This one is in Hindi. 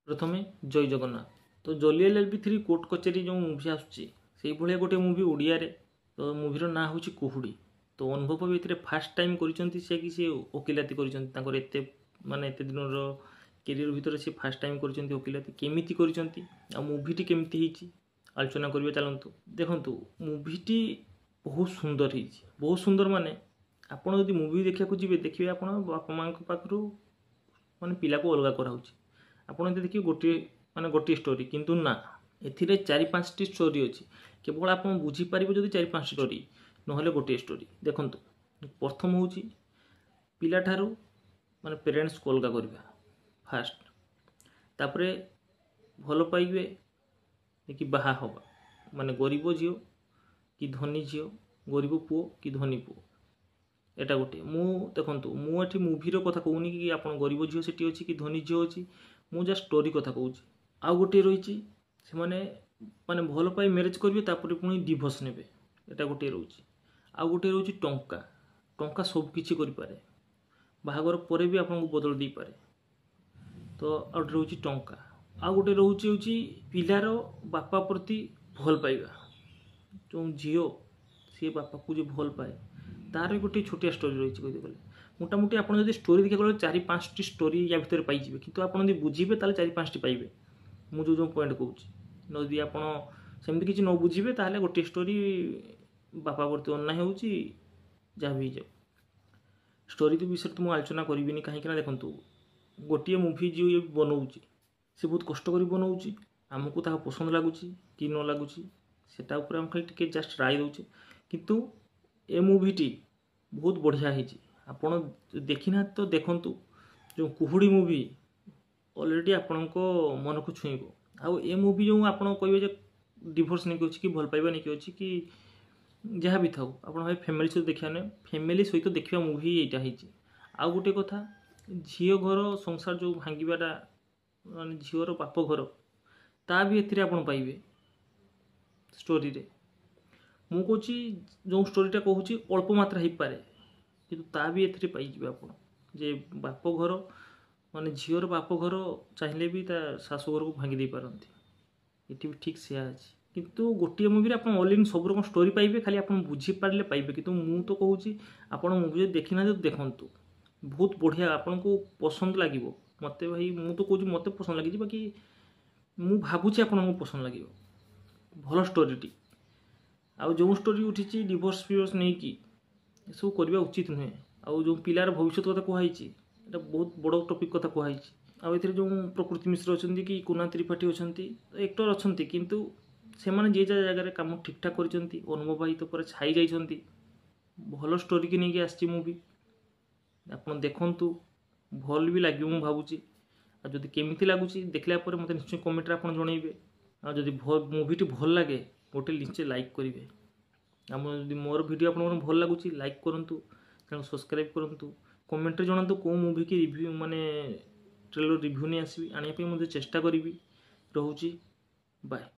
प्रथमे जय जगन्नाथ। तो जलियाल LB3 कोर्ट कचेरी जो मुवी आसुची से भाया गोटे मुवी ओडिया रे। तो मुवीर ना हूँ कुहुड़ी। तो अनुभव भी ये फास्ट टाइम करिसेंती से कि से वकिलाती करिसेंती तांकर एते माने एते दिन कैरियर भितर से फास्ट टाइम करिसेंती वकिलाती केमिति करिसेंती आ मुवीटी केमिति हिची आलोचना करिवे चलंतु। देखंतु मुवीटी बहुत सुंदर हिची। बहुत सुंदर माने आपण यदि मुवी देखा को जिवे देखिए आपण बापा मां पाखरु माने पिला को अलगा कराउची। आपण यदि देखिए गोटे माने गोटे स्टोरी किंतु ना एथिरे 4-5 टी स्टोरी अछि। केवल आपण बुझी पारिबो जदि 4-5 स्टोरी नहले गोटे स्टोरी। देखंतु प्रथम होउची पिला ठारू माने पेरेंट्स को अलगा करबा फास्ट। तापरे भलो पाइबे कि बाहा होबा माने गरीब झियो कि धनी झियो, गरीब पुओ कि धनी पुओ। एटा गोटे मु देखंतु मु एठी मुवीर कथा कहूनी कि आपण गरीब झियो सेठी अछि कि धनी झियो अछि। मु जस्ट स्टोरी कथा कहूची। आ गोटे रहिची से माने भलो पाई मैरिज करबे तापरे पुनी डिवोर्स नेबे। एटा गोटे रहउची। आ गोटे रहउची टंका। टंका सब किछि करि पारे। बाहागर परे भी आपन को बदल दी पारे। तो आ गोटे रहउची टंका। आ गोटे रहउची होची पिलार बापा प्रति भल पाइबा। जो झियो से बापा को जे भल पाए तार गोटे छोटिया स्टोरी रही कहते गले मोटामोटी आप स्टोरी देखा गले 4-5 टी स्टोरी या भितर पाइबे किंतु आपन यदि बुझीबे ताले 4-5 टी पाइबे। मु जो पॉइंट कहूँ नदी आपन सेमती किसी न बुझीबे ताले गोटे स्टोरी बापा प्रति अन्याय होउची जहाँ भी जाओ। स्टोरी तो विषय तो मुझे आलोचना करी कहीं देखंतु गोटे मुवी जो ये बनाऊँच से बहुत कष्ट कर बनाऊँच आमको ता पसंद लगुच कि न लगुच सेटा ऊपर हम खाली टिके जस्ट राय दउचे किंतु ए मुवीटी बहुत बढ़िया है। आपण देखी ना तो देखंतु जो कुहुड़ी मुवी ऑलरेडी आपण को मन को छुईबो। आउ ए मुवी जो आपण कहबे जे डिवोर्स नहीं कि भल पाइबा नहीं कि जहाँ भी थाउ आपण भाई फैमिली सहित देखिया ने फैमिली सहित देखिया मुवी एटा हिची। आउ गोटे कथा झियो घर संसार जो भांगीबाटा माने झियोर बाप घर ता भी एथिरे आपण पाइबे स्टोरी रे। मु कहूँ जो स्टोरीटा कहूँ अल्प मात्रा हो पाए कि ता भी एथिरे पाइबे आपण जे बाप घर माने झियोर बाप घर चाहिए भी ता शाशु घर को भांगी दे पारंती। एटी भी ठीक से अछि किंतु गोटे मुवी रे आपण ऑल इन सब रकम स्टोरी पाइबे खाली आपण बुझी पारले पाइबे। किंतु मु तो कहूँ आपण मुवी देखि ना देखंतु बहुत बढ़िया आपण को पसंद लागिवो। मते भाई मु तो कहूँ मते पसंद लागी बाकी मु भाबुची आपण को पसंद लागिवो भलो स्टोरीटी। आउ जो स्टोरी उठी डिवोर्स फिवोर्स नहीं कि सब करवा उचित नुहे। आउ जो पिलार भविष्य कथा कहुई एटा बहुत बड़ टॉपिक कथा कहुई। आउ एथिरे जो प्रकृति मिश्र अच्छा कि कुना त्रिपाठी अच्छा एक्टर अच्छा किंतु से माने जे जगह काम ठीक ठाक करछंती अनुभव भाई तो पर छाई जाइछंती भलो स्टोरी की नहीं आसी मुवी आपन देखंतु भल भी लागियो मु भाबुची। आ जदि केमिति लागुची देखला पर मते निश्चय कमेंट रे आपन जणाइबे। आ जदि मुवीटी भल लागे गोटे निश्चय लाइक करेंगे। आम जब मोर वीडियो आपन भल लगुच लाइक करंतु सब्सक्राइब करंतु कमेंट रे जणातु को मूवी की रिव्यू माने ट्रेलर रिव्यू नहीं आसबि आनिया पे मुझे चेष्टा करी। रहूची बाय।